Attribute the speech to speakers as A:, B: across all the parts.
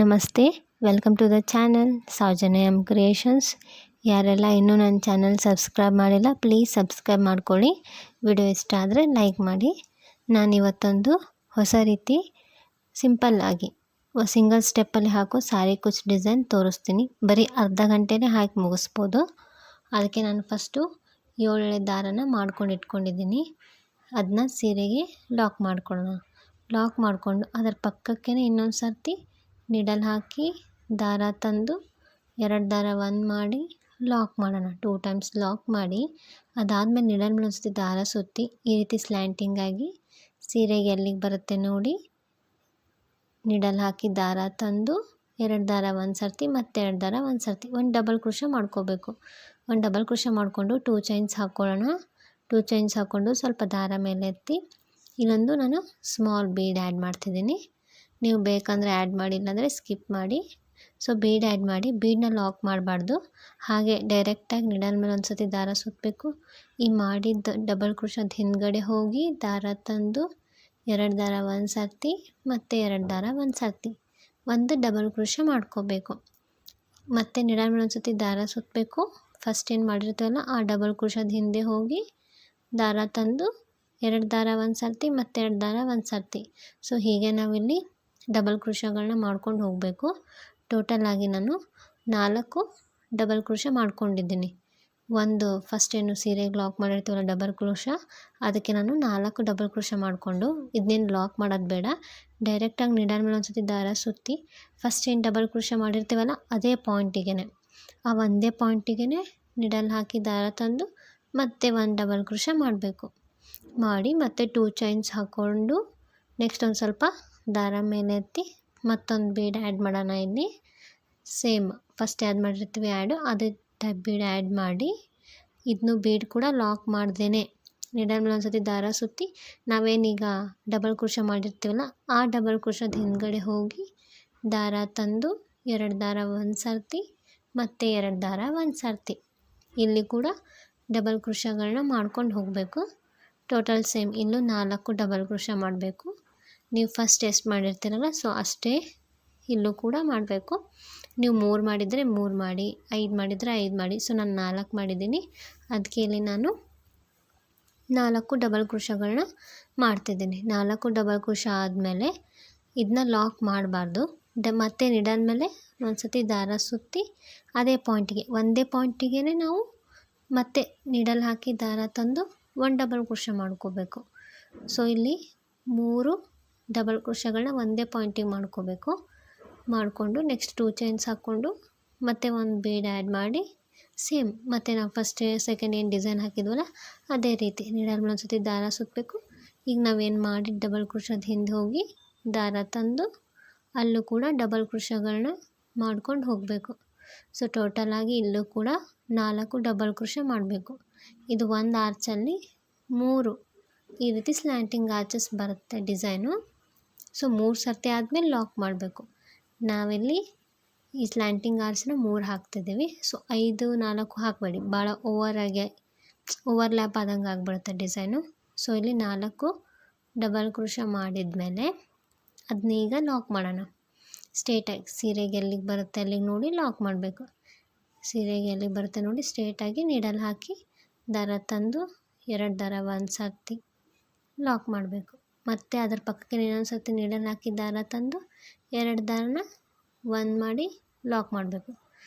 A: ನಮಸ್ತೆ, welcome to the channel Soujanya M creations. ಯಾರೆಲ್ಲ ಇನ್ನೂ ನನ್ನ ಚಾನಲ್ ಸಬ್ಸ್ಕ್ರೈಬ್ ಮಾಡಿಲ್ಲ, ಪ್ಲೀಸ್ ಸಬ್ಸ್ಕ್ರೈಬ್ ಮಾಡ್ಕೊಳ್ಳಿ. ವಿಡಿಯೋ ಇಷ್ಟ ಆದರೆ ಲೈಕ್ ಮಾಡಿ. ನಾನಿವತ್ತೊಂದು ಹೊಸ ರೀತಿ ಸಿಂಪಲ್ಲಾಗಿ ಸಿಂಗಲ್ ಸ್ಟೆಪ್ಪಲ್ಲಿ ಹಾಕೋ ಸಾರಿ ಕುಚ್ ಡಿಸೈನ್ ತೋರಿಸ್ತೀನಿ. ಬರೀ ಅರ್ಧ ಗಂಟೆನೇ ಹಾಕಿ ಮುಗಿಸ್ಬೋದು. ಅದಕ್ಕೆ ನಾನು ಫಸ್ಟು 7 ಎಳೆ ದಾರನ ಮಾಡ್ಕೊಂಡು ಇಟ್ಕೊಂಡಿದ್ದೀನಿ. ಅದನ್ನ ಸೀರೆಗೆ ಲಾಕ್ ಮಾಡ್ಕೊಳ್ಳೋಣ. ಲಾಕ್ ಮಾಡಿಕೊಂಡು ಅದರ ಪಕ್ಕಕ್ಕೆ ಇನ್ನೊಂದು ಸರ್ತಿ ನೀಡಲ್ ಹಾಕಿ ದಾರ ತಂದು 2 ದಾರ 1 ಮಾಡಿ ಲಾಕ್ ಮಾಡೋಣ. 2 ಟೈಮ್ಸ್ ಲಾಕ್ ಮಾಡಿ ಅದಾದಮೇಲೆ ನೀಡಲ್ ಮೇಲೆ ಒಂದ್ಸತಿ ದಾರ ಸುತ್ತಿ ಈ ರೀತಿ ಸ್ಲ್ಯಾಂಟಿಂಗ್ ಆಗಿ ಸೀರೆಗೆ ಎಲ್ಲಿಗೆ ಬರುತ್ತೆ ನೋಡಿ ನೀಡಲ್ ಹಾಕಿ ದಾರ ತಂದು 2 ದಾರ 1 ಸರ್ತಿ ಮತ್ತು 2 ದಾರ 1 ಸರ್ತಿ ಒಂದು ಡಬಲ್ ಕ್ರೋಶೆ ಮಾಡ್ಕೋಬೇಕು. ಒಂದು ಡಬಲ್ ಕ್ರೋಶೆ ಮಾಡಿಕೊಂಡು 2 ಚೈನ್ಸ್ ಹಾಕ್ಕೊಳ್ಳೋಣ. 2 ಚೈನ್ಸ್ ಹಾಕ್ಕೊಂಡು ಸ್ವಲ್ಪ ದಾರ ಮೇಲೆ ಎತ್ತಿ ಇಲ್ಲೊಂದು ನಾನು ಸ್ಮಾಲ್ ಬೀಡ್ ಆ್ಯಡ್ ಮಾಡ್ತಿದ್ದೀನಿ. ನೀವು ಬೇಕಂದರೆ ಆ್ಯಡ್ ಮಾಡಿ, ಇಲ್ಲಾಂದರೆ ಸ್ಕಿಪ್ ಮಾಡಿ. ಸೊ ಬೀಡ್ ಆ್ಯಡ್ ಮಾಡಿ, ಬೀಡನ್ನ ಲಾಕ್ ಮಾಡಬಾರ್ದು. ಹಾಗೆ ಡೈರೆಕ್ಟಾಗಿ ನೀಡಲ್ ಮೇಲೆ ಒಂದು ಸರ್ತಿ ದಾರ ಸುತ್ತಬೇಕು. ಈ ಮಾಡಿದ ಡಬಲ್ ಕ್ರೋಶದ ಹಿಂದ್ಗಡೆ ಹೋಗಿ ದಾರ ತಂದು 2 ದಾರ 1 ಸರ್ತಿ ಮತ್ತು 2 ದಾರ 1 ಸರ್ತಿ ಒಂದು ಡಬಲ್ ಕ್ರೋಶೆ ಮಾಡ್ಕೋಬೇಕು. ಮತ್ತು ನೀಡಲ್ ಮೇಲೆ ಒಂದು ಸರ್ತಿ ದಾರ ಸುತ್ತಬೇಕು. ಫಸ್ಟ್ ಏನು ಮಾಡಿರ್ತೀವಲ್ಲ ಆ ಡಬಲ್ ಕ್ರೋಶದ ಹಿಂದೆ ಹೋಗಿ ದಾರ ತಂದು 2 ದಾರ 1 ಸರ್ತಿ ಮತ್ತು 2 ದಾರ 1 ಸರ್ತಿ. ಸೊ ಹೀಗೆ ನಾವಿಲ್ಲಿ ಡಬಲ್ ಕ್ರೋಶಗಳನ್ನ ಮಾಡ್ಕೊಂಡು ಹೋಗಬೇಕು. ಟೋಟಲಾಗಿ ನಾನು 4 ಡಬಲ್ ಕ್ರೋಶೆ ಮಾಡ್ಕೊಂಡಿದ್ದೀನಿ. ಒಂದು ಫಸ್ಟ್ ಏನು ಸೀರೆಗೆ ಲಾಕ್ ಮಾಡಿರ್ತೀವಲ್ಲ ಡಬಲ್ ಕ್ರೋಶ, ಅದಕ್ಕೆ ನಾನು 4 ಡಬಲ್ ಕ್ರೋಶೆ ಮಾಡಿಕೊಂಡು, ಇದನ್ನೇನು ಲಾಕ್ ಮಾಡೋದು ಬೇಡ, ಡೈರೆಕ್ಟಾಗಿ ನೀಡಲ್ ಮೇಲೆ ಒಂದು ಸರ್ತಿ ದಾರ ಸುತ್ತಿ ಫಸ್ಟ್ ಏನು ಡಬಲ್ ಕ್ರೋಶೆ ಮಾಡಿರ್ತೀವಲ್ಲ ಅದೇ ಪಾಯಿಂಟಿಗೆ, ಆ ಒಂದೇ ಪಾಯಿಂಟಿಗೆ ನೀಡಲ್ ಹಾಕಿ ದಾರ ತಂದು ಮತ್ತೆ ಒಂದು ಡಬಲ್ ಕ್ರೋಶೆ ಮಾಡಬೇಕು. ಮಾಡಿ ಮತ್ತೆ 2 ಚೈನ್ಸ್ ಹಾಕ್ಕೊಂಡು ನೆಕ್ಸ್ಟ್ ಒಂದು ಸ್ವಲ್ಪ ದಾರ ಮೇಲೆ ಎತ್ತಿ ಮತ್ತೊಂದು ಬೀಡ್ ಆ್ಯಡ್ ಮಾಡೋಣ. ಇಲ್ಲಿ ಸೇಮ್ ಫಸ್ಟ್ ಆ್ಯಡ್ ಮಾಡಿರ್ತೀವಿ ಅದೇ ಟೈಪ್ ಬೀಡ್ ಆ್ಯಡ್ ಮಾಡಿ ಇದನ್ನು ಬೀಡ್ ಕೂಡ ಲಾಕ್ ಮಾಡ್ದೇನೆ ನೀಡಲ್ ಮೇಲೆ ಒಂದು ಸರ್ತಿ ದಾರ ಸುತ್ತಿ ನಾವೇನೀಗ ಡಬಲ್ ಕ್ರೋಶೆ ಮಾಡಿರ್ತೀವಲ್ಲ ಆ ಡಬಲ್ ಕ್ರೋಶದ ಹಿಂದ್ಗಡೆ ಹೋಗಿ ದಾರ ತಂದು 2 ದಾರ 1 ಸರ್ತಿ ಮತ್ತು 2 ದಾರ 1 ಸರ್ತಿ ಇಲ್ಲಿ ಕೂಡ ಡಬಲ್ ಕ್ರೋಶಗಳನ್ನ ಮಾಡ್ಕೊಂಡು ಹೋಗಬೇಕು. ಟೋಟಲ್ ಸೇಮ್ ಇಲ್ಲೂ 4 ಡಬಲ್ ಕ್ರೋಶೆ ಮಾಡಬೇಕು. ನೀವು ಫಸ್ಟ್ ಎಷ್ಟು ಮಾಡಿರ್ತೀರಲ್ಲ ಸೊ ಅಷ್ಟೇ ಇಲ್ಲೂ ಕೂಡ ಮಾಡಬೇಕು. ನೀವು 3 ಮಾಡಿದರೆ 3 ಮಾಡಿ, 5 ಮಾಡಿದರೆ 5 ಮಾಡಿ. ಸೊ ನಾನು 4 ಮಾಡಿದ್ದೀನಿ. ಅದಕ್ಕೆ ಇಲ್ಲಿ ನಾನು 4 ಡಬಲ್ ಕ್ರೋಶಗಳನ್ನ ಮಾಡ್ತಿದ್ದೀನಿ. 4 ಡಬಲ್ ಕ್ರೋಶ ಆದಮೇಲೆ ಇದನ್ನ ಲಾಕ್ ಮಾಡಬಾರ್ದು. ಮತ್ತೆ ನೀಡಲ್ ಮೇಲೆ ಒಂದು ಸರ್ತಿ ದಾರ ಸುತ್ತಿ ಅದೇ ಪಾಯಿಂಟಿಗೆ, ಒಂದೇ ಪಾಯಿಂಟಿಗೆ ನಾವು ಮತ್ತೆ ನೀಡಲ್ ಹಾಕಿ ದಾರ ತಂದು 1 ಡಬಲ್ ಕ್ರೋಶೆ ಮಾಡ್ಕೋಬೇಕು. ಸೊ ಇಲ್ಲಿ 3 ಡಬಲ್ ಕ್ರೋಶಗಳನ್ನ ಒಂದೇ ಪಾಯಿಂಟಿಗೆ ಮಾಡ್ಕೋಬೇಕು. ಮಾಡಿಕೊಂಡು ನೆಕ್ಸ್ಟ್ 2 ಚೈನ್ಸ್ ಹಾಕ್ಕೊಂಡು ಮತ್ತೆ ಒಂದು ಬೀಡ್ ಆ್ಯಡ್ ಮಾಡಿ ಸೇಮ್ ಮತ್ತು ನಾವು ಫಸ್ಟ್ ಸೆಕೆಂಡ್ ಏನು ಡಿಸೈನ್ ಹಾಕಿದ್ವಲ್ಲ ಅದೇ ರೀತಿ ನೀಡಲ್ ಮೇಲೆ ಒಂದು ಸರ್ತಿ ದಾರ ಸುತ್ತಬೇಕು. ಈಗ ನಾವೇನು ಮಾಡಿ ಡಬಲ್ ಕ್ರೋಶದ ಹಿಂದೆ ಹೋಗಿ ದಾರ ತಂದು ಅಲ್ಲೂ ಕೂಡ ಡಬಲ್ ಕ್ರೋಶಗಳನ್ನ ಮಾಡ್ಕೊಂಡು ಹೋಗಬೇಕು. ಸೊ ಟೋಟಲಾಗಿ ಇಲ್ಲೂ ಕೂಡ 4 ಡಬಲ್ ಕ್ರೋಶೆ ಮಾಡಬೇಕು. ಇದು ಒಂದು ಆರ್ಚಲ್ಲಿ 3 ಈ ರೀತಿ ಸ್ಲ್ಯಾಂಟಿಂಗ್ ಆರ್ಚಸ್ ಬರುತ್ತೆ ಡಿಸೈನು. ಸೊ 3 ಸರ್ತಿ ಆದಮೇಲೆ ಲಾಕ್ ಮಾಡಬೇಕು. ನಾವಿಲ್ಲಿ ಈ ಸ್ಲ್ಯಾಂಟಿಂಗ್ ಆರ್ಚನ್ನ 3 ಹಾಕ್ತಿದ್ದೀವಿ. ಸೊ 5, 4 ಹಾಕಬೇಡಿ, ಭಾಳ ಓವರ್ಲ್ಯಾಪ್ ಆದಂಗೆ ಆಗಿಬಿಡುತ್ತೆ ಡಿಸೈನು. ಸೊ ಇಲ್ಲಿ 4 ಡಬಲ್ ಕ್ರೋಶೆ ಮಾಡಿದ್ಮೇಲೆ ಅದನ್ನೀಗ ಲಾಕ್ ಮಾಡೋಣ. ಸ್ಟ್ರೇಟಾಗಿ ಸೀರೆಗೆ ಎಲ್ಲಿಗೆ ಬರುತ್ತೆ ಅಲ್ಲಿಗೆ ನೋಡಿ ಲಾಕ್ ಮಾಡಬೇಕು. ಸೀರೆಗೆ ಎಲ್ಲಿಗೆ ಬರುತ್ತೆ ನೋಡಿ ಸ್ಟ್ರೇಟಾಗಿ ನೀಡಲ್ ಹಾಕಿ ದಾರ ತಂದು 2 ದಾರ 1 ಸರ್ತಿ ಲಾಕ್ ಮಾಡಬೇಕು. ಮತ್ತು ಅದರ ಪಕ್ಕಕ್ಕೆ ಇನ್ನೊಂದು ಸರ್ತಿ ನೀಡಲ್ ಹಾಕಿ ದಾರ ತಂದು 2 ದಾರನ 1 ಮಾಡಿ ಲಾಕ್ ಮಾಡಬೇಕು.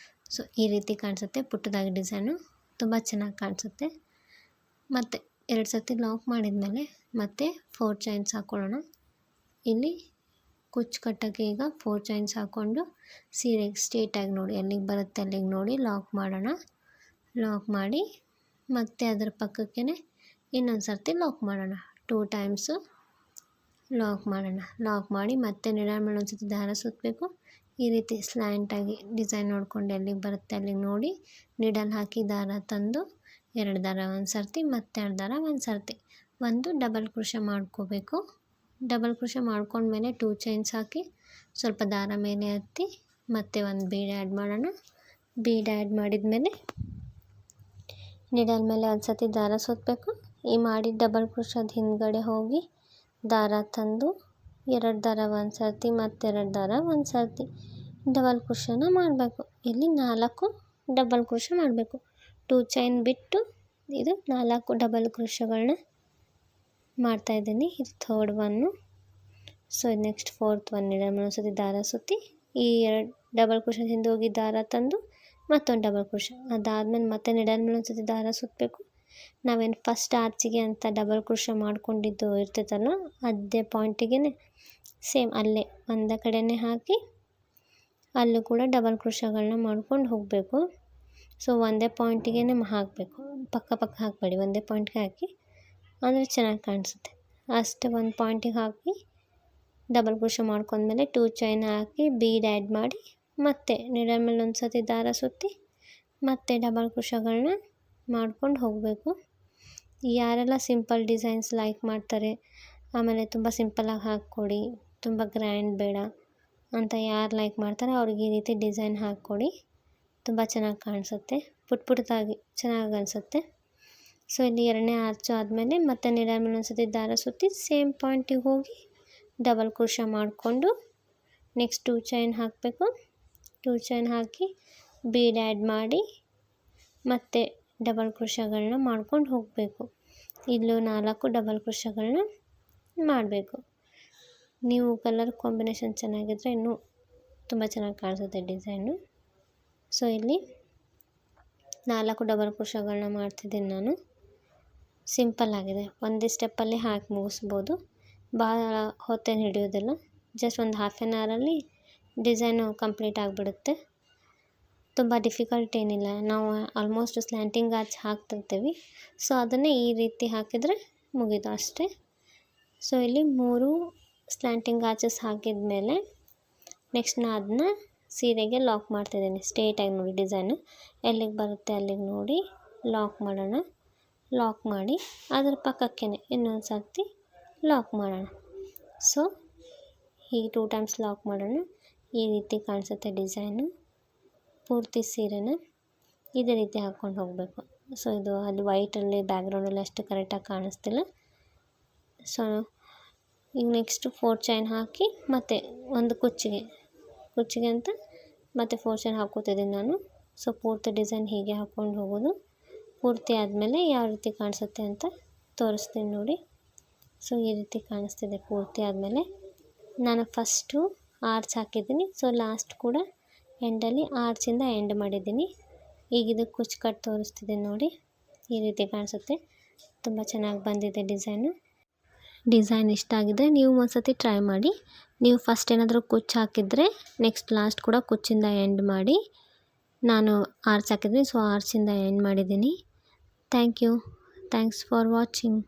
A: ಸೊ ಈ ರೀತಿ ಕಾಣಿಸುತ್ತೆ ಪುಟ್ಟದಾಗಿ ಡಿಸೈನು, ತುಂಬ ಚೆನ್ನಾಗಿ ಕಾಣಿಸುತ್ತೆ. ಮತ್ತು 2 ಸರ್ತಿ ಲಾಕ್ ಮಾಡಿದ್ಮೇಲೆ ಮತ್ತೆ 4 ಚೈನ್ಸ್ ಹಾಕ್ಕೊಳ್ಳೋಣ. ಇಲ್ಲಿ ಕುಚ್ಚು ಕಟ್ಟೋಕ್ಕೆ ಈಗ 4 ಚೈನ್ಸ್ ಹಾಕ್ಕೊಂಡು ಸೀರೆಗೆ ಸ್ಟ್ರೇಟಾಗಿ ನೋಡಿ ಎಲ್ಲಿಗೆ ಬರುತ್ತೆ ಅಲ್ಲಿಗೆ ನೋಡಿ ಲಾಕ್ ಮಾಡೋಣ. ಲಾಕ್ ಮಾಡಿ ಮತ್ತು ಅದರ ಪಕ್ಕಕ್ಕೆ ಇನ್ನೊಂದು ಸರ್ತಿ ಲಾಕ್ ಮಾಡೋಣ. 2 ಟೈಮ್ಸು ಲಾಕ್ ಮಾಡೋಣ. ಲಾಕ್ ಮಾಡಿ ಮತ್ತೆ ನೀಡಲ್ ಮೇಲೆ ಒಂದು ಸರ್ತಿ ದಾರ ಸುತ್ತಬೇಕು. ಈ ರೀತಿ ಸ್ಲ್ಯಾಂಟಾಗಿ ಡಿಸೈನ್ ನೋಡ್ಕೊಂಡು ಎಲ್ಲಿಗೆ ಬರುತ್ತೆ ಅಲ್ಲಿಗೆ ನೋಡಿ ನೀಡಲ್ ಹಾಕಿ ದಾರ ತಂದು 2 ದಾರ 1 ಸರ್ತಿ ಮತ್ತು 2 ದಾರ 1 ಸರ್ತಿ ಒಂದು ಡಬಲ್ ಕ್ರೋಶೆ ಮಾಡ್ಕೋಬೇಕು. ಡಬಲ್ ಕ್ರೋಶೆ ಮಾಡ್ಕೊಂಡ್ಮೇಲೆ 2 ಚೈನ್ಸ್ ಹಾಕಿ ಸ್ವಲ್ಪ ದಾರ ಮೇಲೆ ಹತ್ತಿ ಮತ್ತೆ ಒಂದು ಬೀಡ್ ಆ್ಯಡ್ ಮಾಡೋಣ. ಬೀಡ್ ಆ್ಯಡ್ ಮಾಡಿದ್ಮೇಲೆ ನೀಡಲ್ ಮೇಲೆ ಒಂದು ಸರ್ತಿ ದಾರ ಸುತ್ತಬೇಕು. ಈ ಮಾಡಿ ಡಬಲ್ ಕ್ರೋಶದ ಹಿಂದ್ಗಡೆ ಹೋಗಿ ದಾರ ತಂದು 2 ದಾರ 1 ಸರ್ತಿ ಮತ್ತು 2 ದಾರ 1 ಸರ್ತಿ ಡಬಲ್ ಕ್ರೋಶನ ಮಾಡಬೇಕು. ಇಲ್ಲಿ 4 ಡಬಲ್ ಕ್ರೋಶ ಮಾಡಬೇಕು. 2 ಚೈನ್ ಬಿಟ್ಟು ಇದು 4 ಡಬಲ್ ಕ್ರೋಶಗಳನ್ನ ಮಾಡ್ತಾಯಿದ್ದೀನಿ. ಇದು ಥರ್ಡ್ ಒನ್ನು. ಸೊ ಇದು ನೆಕ್ಸ್ಟ್ ಫೋರ್ತ್ ಒನ್. ಒಂದು ಸತಿ ದಾರ ಸುತ್ತಿ ಈ 2 ಡಬಲ್ ಕ್ರೋಶ ಹಿಂದೆ ಹೋಗಿ ದಾರ ತಂದು ಮತ್ತೊಂದು ಡಬಲ್ ಕ್ರೋಶ, ಅದಾದಮೇಲೆ ಮತ್ತೆ ನೆಡಲ್ ಮೇಲೆ ಒಂದು ಸತಿ ದಾರ ಸುತ್ತಬೇಕು. ನಾವೇನು ಫಸ್ಟ್ ಆರ್ಚಿಗೆ ಅಂತ ಡಬಲ್ ಕ್ರೋಶ ಮಾಡ್ಕೊಂಡಿದ್ದು ಇರ್ತೈತಲ್ಲ, ಅದೇ ಪಾಯಿಂಟಿಗೆ ಸೇಮ್ ಅಲ್ಲೇ ಒಂದೇ ಕಡೆನೇ ಹಾಕಿ ಅಲ್ಲೂ ಕೂಡ ಡಬಲ್ ಕ್ರೋಶಗಳನ್ನ ಮಾಡ್ಕೊಂಡು ಹೋಗಬೇಕು. ಸೊ ಒಂದೇ ಪಾಯಿಂಟಿಗೆ ಹಾಕಬೇಕು, ಪಕ್ಕ ಪಕ್ಕ ಹಾಕಬೇಡಿ, ಒಂದೇ ಪಾಯಿಂಟ್ಗೆ ಹಾಕಿ ಅಂದರೆ ಚೆನ್ನಾಗಿ ಕಾಣಿಸುತ್ತೆ. ಅಷ್ಟೇ ಒಂದು ಪಾಯಿಂಟಿಗೆ ಹಾಕಿ ಡಬಲ್ ಕ್ರೋಶ ಮಾಡ್ಕೊಂಡ್ಮೇಲೆ 2 ಚೈನ್ ಹಾಕಿ ಬೀಡ್ ಆ್ಯಡ್ ಮಾಡಿ ಮತ್ತೆ ನೀಡಲ್ ಮೇಲೆ ಒಂದು ಸತಿ ದಾರ ಸುತ್ತಿ ಮತ್ತೆ ಡಬಲ್ ಕ್ರೋಶಗಳನ್ನ ಮಾಡ್ಕೊಂಡು ಹೋಗಬೇಕು. ಯಾರೆಲ್ಲ ಸಿಂಪಲ್ ಡಿಸೈನ್ಸ್ ಲೈಕ್ ಮಾಡ್ತಾರೆ, ಆಮೇಲೆ ತುಂಬ ಸಿಂಪಲಾಗಿ ಹಾಕ್ಕೊಡಿ, ತುಂಬ ಗ್ರ್ಯಾಂಡ್ ಬೇಡ ಅಂತ ಯಾರು ಲೈಕ್ ಮಾಡ್ತಾರೆ ಅವ್ರಿಗೆ ಈ ರೀತಿ ಡಿಸೈನ್ ಹಾಕ್ಕೊಡಿ, ತುಂಬ ಚೆನ್ನಾಗಿ ಕಾಣಿಸುತ್ತೆ, ಪುಟ್ಟದಾಗಿ ಚೆನ್ನಾಗಿ ಅನಿಸುತ್ತೆ. ಸೊ ಇಲ್ಲಿ 2ನೇ ಆರ್ಚು ಆದಮೇಲೆ ಮತ್ತೆ ನೀಡಲ್ ಮೇಲೆ ಒಂದು ಸತಿ ದಾರ ಸುತ್ತಿ ಸೇಮ್ ಪಾಯಿಂಟಿಗೆ ಹೋಗಿ ಡಬಲ್ ಕ್ರೋಶ ಮಾಡಿಕೊಂಡು ನೆಕ್ಸ್ಟ್ 2 ಚೈನ್ ಹಾಕಬೇಕು. 2 ಚೈನ್ ಹಾಕಿ ಬೀಡ್ ಆ್ಯಡ್ ಮಾಡಿ ಮತ್ತೆ ಡಬಲ್ ಕ್ರೋಶಗಳನ್ನ ಮಾಡ್ಕೊಂಡು ಹೋಗಬೇಕು. ಇಲ್ಲೂ 4 ಡಬಲ್ ಕ್ರೋಶಗಳನ್ನ ಮಾಡಬೇಕು. ನೀವು ಕಲರ್ ಕಾಂಬಿನೇಷನ್ ಚೆನ್ನಾಗಿದ್ದರೆ ಇನ್ನೂ ತುಂಬ ಚೆನ್ನಾಗಿ ಕಾಣಿಸುತ್ತೆ ಡಿಸೈನು. ಸೊ ಇಲ್ಲಿ 4 ಡಬಲ್ ಕ್ರೋಶಗಳನ್ನ ಮಾಡ್ತಿದ್ದೀನಿ ನಾನು. ಸಿಂಪಲ್ ಆಗಿದೆ, ಒಂದೇ ಸ್ಟೆಪ್ಪಲ್ಲಿ ಹಾಕಿ ಮುಗಿಸ್ಬೋದು, ಭಾಳ ಹೊತ್ತೇನು ಹಿಡಿಯೋದಿಲ್ಲ. ಜಸ್ಟ್ ಒಂದು ಹಾಫ್ ಆನ್ ಅವರಲ್ಲಿ ಡಿಸೈನು ಕಂಪ್ಲೀಟ್ ಆಗಿಬಿಡುತ್ತೆ. ತುಂಬ ಡಿಫಿಕಲ್ಟ್ ಏನಿಲ್ಲ. ನಾವು ಆಲ್ಮೋಸ್ಟ್ ಸ್ಲ್ಯಾಂಟಿಂಗ್ ಆರ್ಚ್ ಹಾಕ್ತಿರ್ತೀವಿ, ಸೊ ಅದನ್ನೇ ಈ ರೀತಿ ಹಾಕಿದರೆ ಮುಗೀತು ಅಷ್ಟೇ. ಸೊ ಇಲ್ಲಿ 3 ಸ್ಲ್ಯಾಂಟಿಂಗ್ ಆರ್ಚಸ್ ಹಾಕಿದ ಮೇಲೆ ನೆಕ್ಸ್ಟ್ ನಾನು ಅದನ್ನ ಸೀರೆಗೆ ಲಾಕ್ ಮಾಡ್ತಿದ್ದೀನಿ. ಸ್ಟ್ರೇಟಾಗಿ ನೋಡಿ ಡಿಸೈನು ಎಲ್ಲಿಗೆ ಬರುತ್ತೆ ಅಲ್ಲಿಗೆ ನೋಡಿ ಲಾಕ್ ಮಾಡೋಣ. ಲಾಕ್ ಮಾಡಿ ಅದರ ಪಕ್ಕಕ್ಕೆ ಇನ್ನೊಂದು ಸರ್ತಿ ಲಾಕ್ ಮಾಡೋಣ. ಸೊ ಹೀಗೆ 2 ಟೈಮ್ಸ್ ಲಾಕ್ ಮಾಡೋಣ. ಈ ರೀತಿ ಕಾಣಿಸುತ್ತೆ ಡಿಸೈನು. ಪೂರ್ತಿ ಸೀರೆನ ಇದೇ ರೀತಿ ಹಾಕ್ಕೊಂಡು ಹೋಗಬೇಕು. ಸೊ ಇದು ಅಲ್ಲಿ ವೈಟಲ್ಲಿ ಬ್ಯಾಕ್ಗ್ರೌಂಡಲ್ಲಿ ಅಷ್ಟು ಕರೆಕ್ಟಾಗಿ ಕಾಣಿಸ್ತಿಲ್ಲ. ಸೊ ಈಗ ನೆಕ್ಸ್ಟು 4 ಚೈನ್ ಹಾಕಿ ಮತ್ತು ಒಂದು ಕುಚ್ಚಿಗೆ ಅಂತ ಮತ್ತು 4 ಚೈನ್ ಹಾಕ್ಕೋತಿದ್ದೀನಿ ನಾನು. ಸೊ ಪೂರ್ತಿ ಡಿಸೈನ್ ಹೀಗೆ ಹಾಕ್ಕೊಂಡು ಹೋಗೋದು. ಪೂರ್ತಿ ಆದಮೇಲೆ ಯಾವ ರೀತಿ ಕಾಣಿಸುತ್ತೆ ಅಂತ ತೋರಿಸ್ತೀನಿ ನೋಡಿ. ಸೊ ಈ ರೀತಿ ಕಾಣಿಸ್ತಿದೆ ಪೂರ್ತಿ ಆದಮೇಲೆ. ನಾನು ಫಸ್ಟು ಆರ್ಚ್ ಹಾಕಿದ್ದೀನಿ, ಸೊ ಲಾಸ್ಟ್ ಕೂಡ ಎಂಡಲ್ಲಿ ಆರ್ಚಿಂದ ಎಂಡ್ ಮಾಡಿದ್ದೀನಿ. ಈಗ ಇದು ಕುಚ್ಚು ಕಟ್ ತೋರಿಸ್ತಿದ್ದೀನಿ ನೋಡಿ, ಈ ರೀತಿ ಕಾಣಿಸುತ್ತೆ. ತುಂಬ ಚೆನ್ನಾಗಿ ಬಂದಿದೆ ಡಿಸೈನು. ಡಿಸೈನ್ ಇಷ್ಟ ಆಗಿದ್ದರೆ ನೀವು ಒಂದು ಸತಿ ಟ್ರೈ ಮಾಡಿ. ನೀವು ಫಸ್ಟ್ ಏನಾದರೂ ಕುಚ್ಚು ಹಾಕಿದರೆ ನೆಕ್ಸ್ಟ್ ಲಾಸ್ಟ್ ಕೂಡ ಕುಚ್ಚಿಂದ ಎಂಡ್ ಮಾಡಿ. ನಾನು ಆರ್ಚ್ ಹಾಕಿದ್ದೀನಿ, ಸೊ ಆರ್ಚಿಂದ ಎಂಡ್ ಮಾಡಿದ್ದೀನಿ. Thanks for watching.